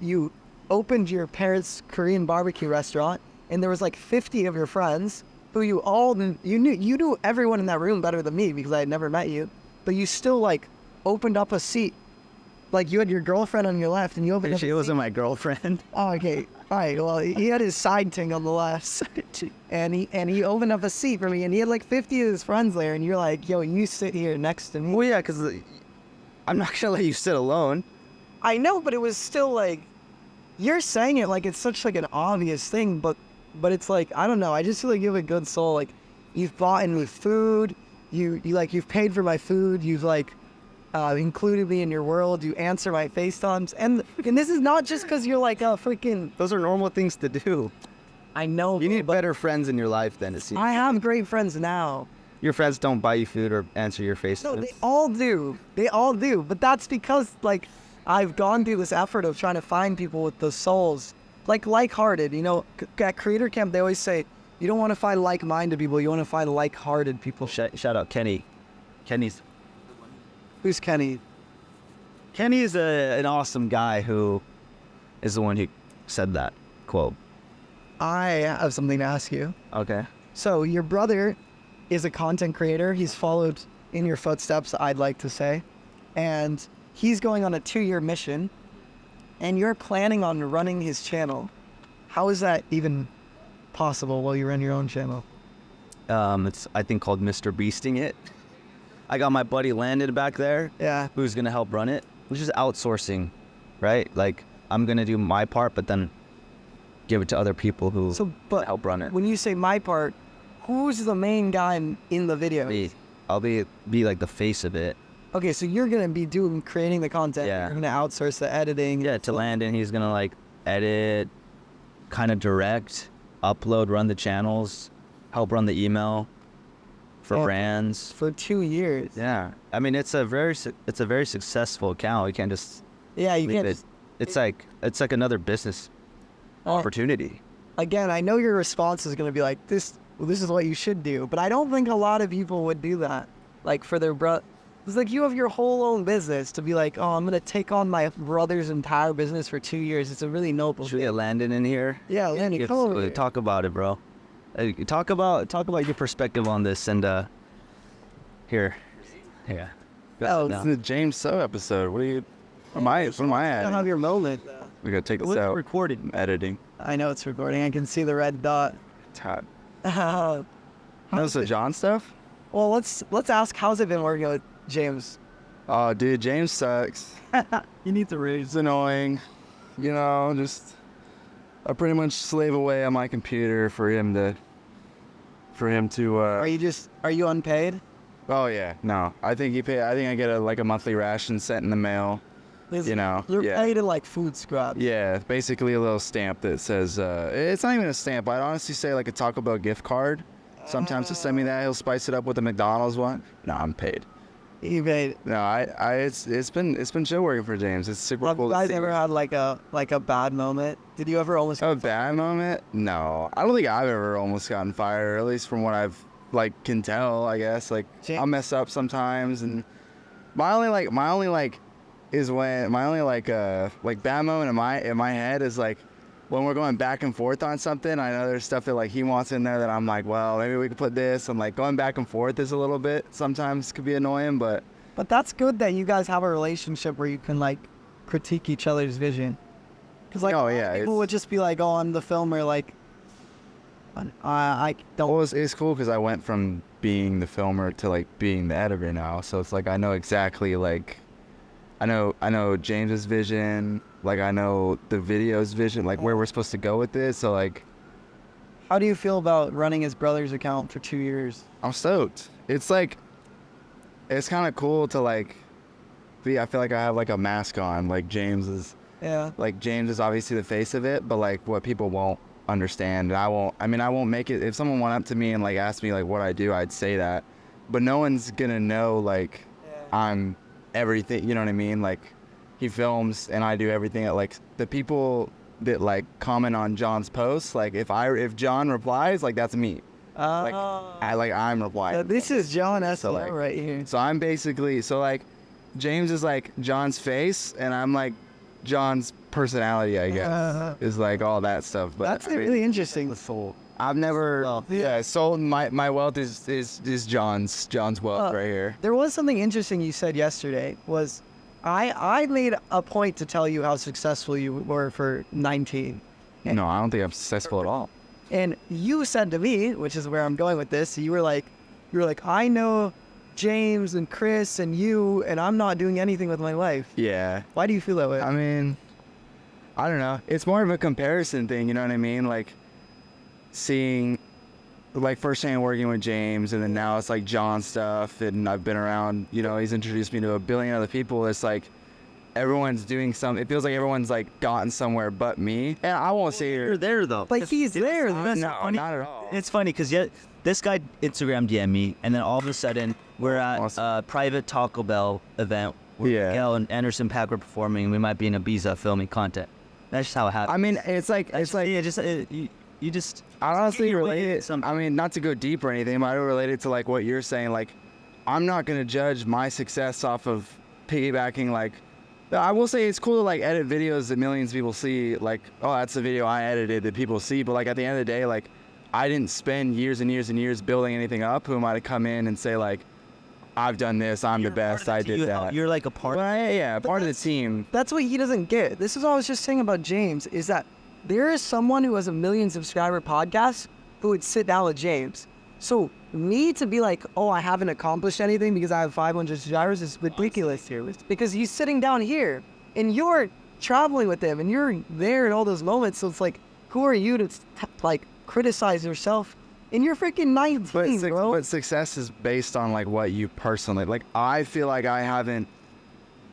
you opened your parents' Korean barbecue restaurant, and there was like 50 of your friends who you knew everyone in that room better than me because I had never met you, but you still like opened up a seat. Like you had your girlfriend on your left and you opened up. She wasn't my girlfriend. Oh, okay. All right. Well, he had his side ting on the left and he opened up a seat for me and he had like 50 of his friends there and you're like, yo, you sit here next to me. Well, yeah, because I'm not going to let you sit alone. I know, but it was still like, you're saying it like it's such like an obvious thing, but it's like, I don't know. I just feel like you have a good soul. Like you've bought in with food. You've paid for my food. You've like included me in your world. You answer my FaceTimes. And this is not just because you're like a freaking... Those are normal things to do. I know. You need better friends in your life than it seems. I have great friends now. Your friends don't buy you food or answer your FaceTimes. No, they all do. They all do. But that's because like I've gone through this effort of trying to find people with the souls, like-hearted. You know, at Creator Camp, they always say, you don't want to find like-minded people, you want to find like-hearted people. Shout out Kenny. Who's Kenny? Kenny is an awesome guy who is the one who said that quote. I have something to ask you. Okay. So your brother is a content creator. He's followed in your footsteps, I'd like to say. And he's going on a 2-year mission. And you're planning on running his channel. How is that even possible while you run your own channel? It's, I think, called MrBeasting it. I got my buddy Landon back there. Yeah. Who's going to help run it. Which is outsourcing, right? Like, I'm going to do my part, but then give it to other people who help run it. When you say my part, who's the main guy in the video? Me. I'll be like the face of it. Okay, so you're going to be creating the content. Yeah. You're going to outsource the editing. Yeah, to Landon, he's going to like edit, kind of direct, upload, run the channels, help run the email for brands. For 2 years. Yeah, I mean it's a very successful account. You can't just Yeah, you leave can't. it. It's like another business opportunity. Again, I know your response is going to be like, this is what you should do. But I don't think a lot of people would do that. Like, for their brother. It's like you have your whole own business to be like, oh, I'm going to take on my brother's entire business for 2 years. It's a really noble Should we thing. get Landon in here? Yeah, Landon, come over here. Talk about it, bro. Talk about your perspective on this and here. Yeah. Oh, This is the James So episode. What am I You don't adding? have your moment. We gotta take this What's out. recorded? I'm editing. I know it's recording. I can see the red dot. Todd. Well, That's the John stuff? let's ask, how's it been working with James? Oh, dude, James sucks. You need to raise. It's annoying. You know, just I pretty much slave away on my computer for him to. Are you unpaid? Oh yeah, no. I think I get a monthly ration sent in the mail. You know, You're yeah. paid in like food scraps. Yeah, basically a little stamp that says, it's not even a stamp. I'd honestly say like a Taco Bell gift card. Sometimes he'll send me that. He'll spice it up with a McDonald's one. No, I'm paid. You paid. No, it's been chill working for James. It's super Have cool. you to guys see. ever had like a bad moment? Did you ever almost? A bad moment? No, I don't think I've ever almost gotten fired. Or at least from what I've can tell. I guess I'll mess up sometimes, and my only bad moment in my head is like when we're going back and forth on something. I know there's stuff that like he wants in there that I'm like, well, maybe we could put this. I'm like going back and forth is a little bit sometimes could be annoying, but that's good that you guys have a relationship where you can like critique each other's vision. Because like, oh yeah, people would just be like, oh, I'm the filmer, like. I don't. Well, it's cool because I went from being the filmer to like being the editor now, so it's like I know exactly like I know James's vision, like I know the video's vision, like where we're supposed to go with this. So like, How do you feel about running his brother's account for 2 years? I'm stoked. It's like it's kind of cool to like be. I feel like I have like a mask on. Like James is obviously the face of it, but like what people won't understand, and I won't make it. If someone went up to me and like asked me like what I do, I'd say that, but no one's gonna know like I'm everything, you know what I mean? Like he films and I do everything. Like the people that like comment on John's posts, like if John replies, like that's me. I'm replying. This is John S. So, like, right here. So I'm basically like James is like John's face and I'm like John's personality, I guess, is like all that stuff. But That's really interesting. I've never, so my wealth is John's wealth right here. There was something interesting you said yesterday. Was I made a point to tell you how successful you were for 19. No, I don't think I'm successful at all. And you said to me, which is where I'm going with this, you were like, I know James and Chris and you, and I'm not doing anything with my life. Yeah. Why do you feel that way? I mean, I don't know. It's more of a comparison thing, you know what I mean? Like seeing, like firsthand working with James, and then now it's like John stuff, and I've been around, you know, he's introduced me to a billion other people. It's like everyone's doing something. It feels like everyone's like gotten somewhere but me. And I won't say You're there though. Like he's there. No, not at all. It's funny because this guy Instagram DM me, and then all of a sudden we're at a private Taco Bell event where Miguel and Anderson Paak were performing, and we might be in Ibiza filming content. That's just how it happened. I mean, it's like you just I honestly you relate it. I mean, not to go deep or anything, but I relate it to like what you're saying. Like, I'm not gonna judge my success off of piggybacking. Like, I will say it's cool to like edit videos that millions of people see. Like, oh, that's the video I edited that people see. But like at the end of the day, like, I didn't spend years and years and years building anything up. Who am I to come in and say like, I've done this, I'm the best, I did that. You're like a part. Part of the team. That's what he doesn't get. This is what I was just saying about James, is that there is someone who has a 1 million subscriber podcast who would sit down with James. So me to be like, oh, I haven't accomplished anything because I have 500 subscribers is ridiculous here. Because he's sitting down here and you're traveling with him and you're there in all those moments. So it's like, who are you to like criticize yourself? And you're freaking 19, bro. But success is based on like what you personally like. I feel like I haven't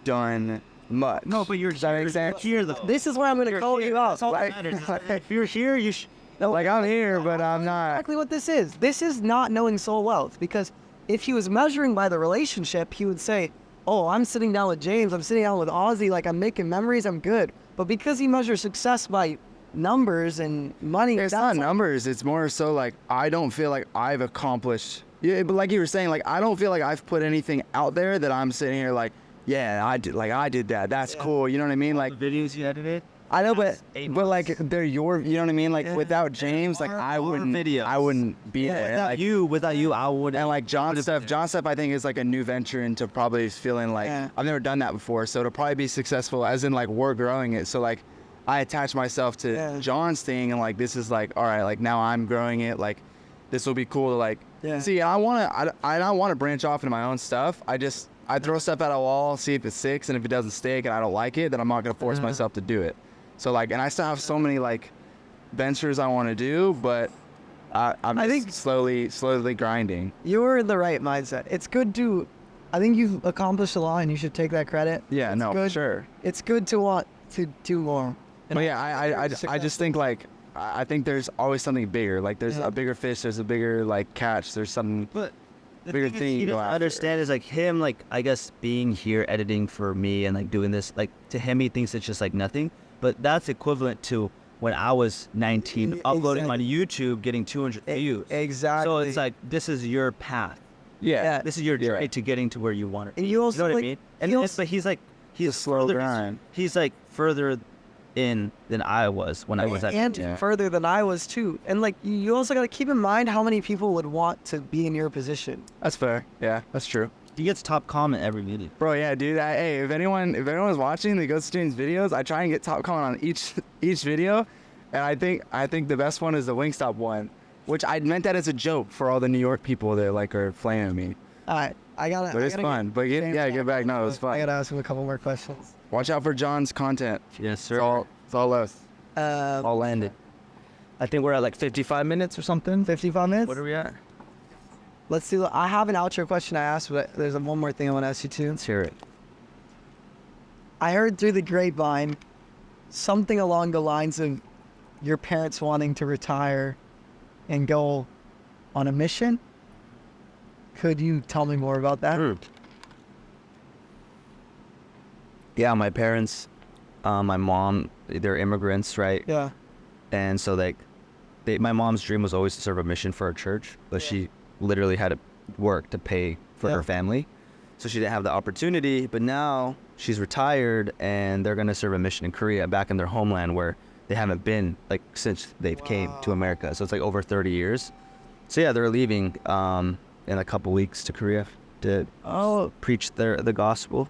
done much. No, but you're Does that make sense? here though. This is where I'm gonna call you out. That's all that matters. If you're here, you No, Like I'm here, but I'm not. exactly what this is. This is not knowing soul wealth, because if he was measuring by the relationship, he would say, oh, I'm sitting down with James, I'm sitting down with Ozzy, like I'm making memories, I'm good. But because he measures success by numbers and money, It's not numbers. It's more so like I don't feel like I've accomplished. Yeah, but like you were saying, like I don't feel like I've put anything out there that I'm sitting here like, yeah, I did that. That's cool. You know what I mean? Like videos you edited. I know, but 8 like they're your. You know what I mean? Like without James, like I wouldn't. videos. I wouldn't be there. Without you, I would. And like John stuff, I think is like a new venture into probably feeling like I've never done that before. So it'll probably be successful, as in like we're growing it. So like I attach myself to John's thing, and like this is like all right, like now I'm growing it. Like this will be cool to like see. I don't want to branch off into my own stuff. I throw stuff at a wall, see if it sticks, and if it doesn't stick and I don't like it, then I'm not gonna force myself to do it. So like, and I still have so many like ventures I want to do, but I think slowly grinding. You're in the right mindset. It's good to, I think you've accomplished a lot and you should take that credit. Yeah, It's no, good. for sure. It's good to want to do more. But yeah, I just think like, I think there's always something bigger. Like there's a bigger fish, there's a bigger like catch, there's something. But the bigger thing thing is, you he go doesn't after. understand is like him, like I guess being here editing for me and like doing this, like to him he thinks it's just like nothing. But that's equivalent to when I was 19, uploading on YouTube, getting 200 views. Exactly. So it's like this is your path. Yeah. This is your journey right. to getting to where you want it. And you also, know what like, I mean? he also- But he's like he's a slow further- grind. He's like further in than I was when I was at. and further than I was too. And like you also got to keep in mind how many people would want to be in your position. That's fair. Yeah, that's true. He gets top comment every video. Bro, yeah, dude. Hey, if anyone's watching that goes to James' videos, I try and get top comment on each video, and I think the best one is the Wingstop one, which I meant that as a joke for all the New York people that like are flaming me. All right, But it's fun. But get back. No, it was fun. I gotta ask him a couple more questions. Watch out for John's content. Yes, sir. It's all us. All landed. I think we're at like 55 minutes or something. 55 minutes. What are we at? Let's do. I have an outro question I asked, but there's one more thing I want to ask you too. Let's hear it. I heard through the grapevine something along the lines of your parents wanting to retire and go on a mission. Could you tell me more about that? Yeah, my parents, my mom, they're immigrants, right? Yeah. And so like, my mom's dream was always to serve a mission for our church, but she literally had to work to pay for her family. So she didn't have the opportunity, but now she's retired and they're going to serve a mission in Korea, back in their homeland where they haven't been like since they've came to America. So it's like over 30 years. So yeah, they're leaving in a couple weeks to Korea to preach the gospel.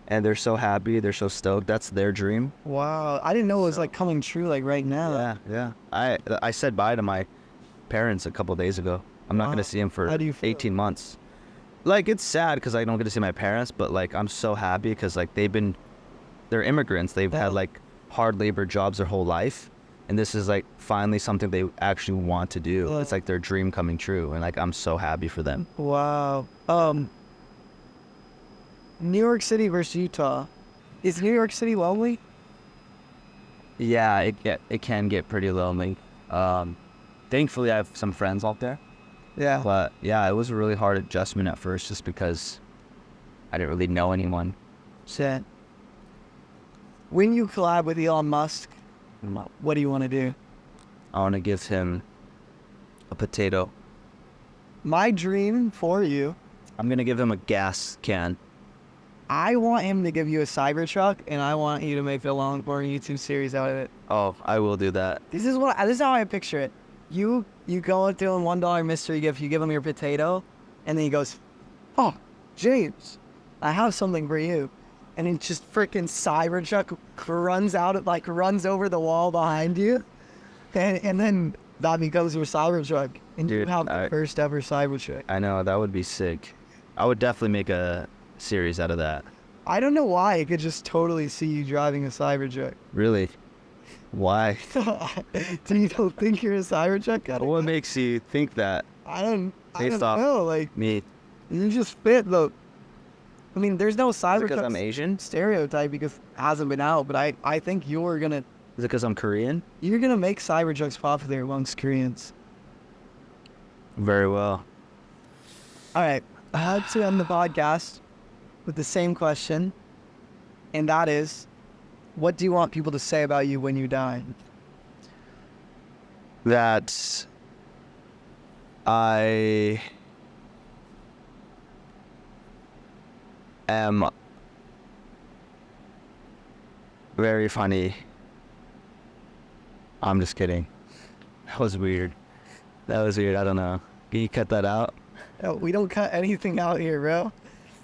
And they're so happy, they're so stoked. That's their dream. Wow. I didn't know it was like coming true like right now. Yeah. I said bye to my parents a couple days ago. I'm not going to see them for How do you feel? 18 months. Like, it's sad because I don't get to see my parents, but like, I'm so happy because like they're immigrants. They've had like hard labor jobs their whole life. And this is like finally something they actually want to do. It's like their dream coming true. And like, I'm so happy for them. Wow. New York City versus Utah. Is New York City lonely? Yeah, it can get pretty lonely. Thankfully, I have some friends out there. Yeah. But yeah, it was a really hard adjustment at first just because I didn't really know anyone. Shit. When you collab with Elon Musk, what do you want to do? I want to give him a potato. My dream for you, I'm going to give him a gas can. I want him to give you a Cybertruck, and I want you to make a long-form YouTube series out of it. Oh, I will do that. This is how I picture it. You go and throw him $1 mystery gift. You give him your potato, and then he goes, "Oh, James, I have something for you." And it's just freaking Cybertruck runs over the wall behind you, and then that becomes your Cybertruck, and Dude, you have the first ever Cybertruck. I know, that would be sick. I would definitely make a series out of that. I don't know why I could just totally see you driving a Cybertruck. Really? Why? Do you don't think you're a Cybertruck guy? What makes you think that? I don't Based off know. Like, me. you just fit the I mean, there's no Cybertruck because I'm Asian? stereotype because it hasn't been out, but I think you're gonna Is it because I'm Korean? make Cybertrucks popular amongst Koreans. Very well. All right, I had to end the podcast with the same question, and that is, what do you want people to say about you when you die? That I am very funny. I'm just kidding. That was weird. I don't know. Can you cut that out? Oh, we don't cut anything out here, bro.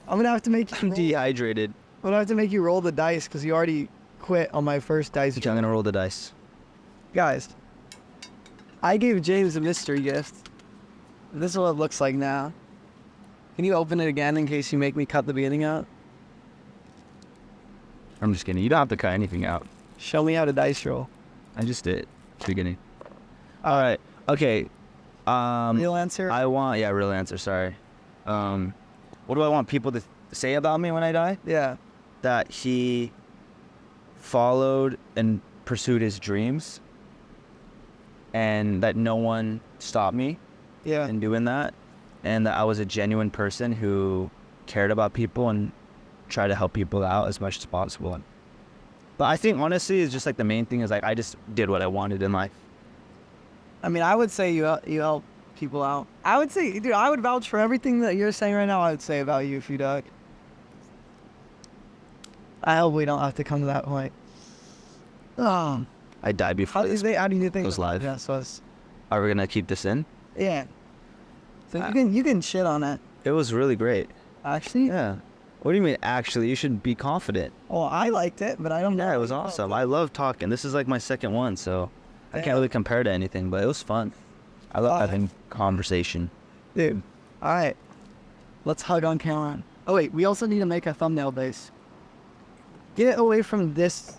I'm gonna have to make I'm you. dehydrated. I'm gonna have to make you roll the dice because you already quit on my first dice. Okay, I'm gonna roll the dice. Guys, I gave James a mystery gift. This is what it looks like now. Can you open it again in case you make me cut the beginning out? I'm just kidding. You don't have to cut anything out. Show me how to dice roll. I just did. Beginning. All right. Okay. Real answer? Real answer. Sorry. What do I want people to say about me when I die? Yeah. That he followed and pursued his dreams, and that no one stopped me Yeah. in doing that, and that I was a genuine person who cared about people and tried to help people out as much as possible. But I think honestly, it's just like the main thing is like I just did what I wanted in life. I mean, I would say you help people out. I would say, dude, I would vouch for everything that you're saying right now. I would say about you if you died. I hope we don't have to come to that point. I died before How do you think goes live. Yeah, so it's, Are we gonna keep this in? yeah. So you can shit on it. It was really great. Actually, Yeah. What do you mean? Actually, you should be confident. well, I liked it, but I don't know. Yeah, it was awesome. I love talking. This is like my second one, so I Yeah. can't really compare to anything, but it was fun. I love having conversation. Dude, all right. Let's hug on camera. Oh, wait, we also need to make a thumbnail base. Get away from this.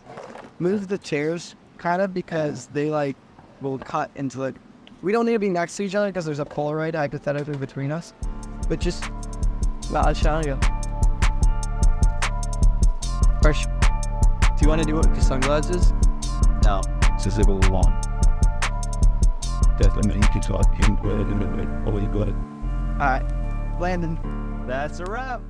Move the chairs, kind of, because they, like, will cut into it. We don't need to be next to each other because there's a Polaroid hypothetically between us. But just, wow, let's try to go. Fresh. Do you want to do it with the sunglasses? No. It's a civil one. Definitely you can talk him. Oh, you got it. All right. Landon. That's a wrap.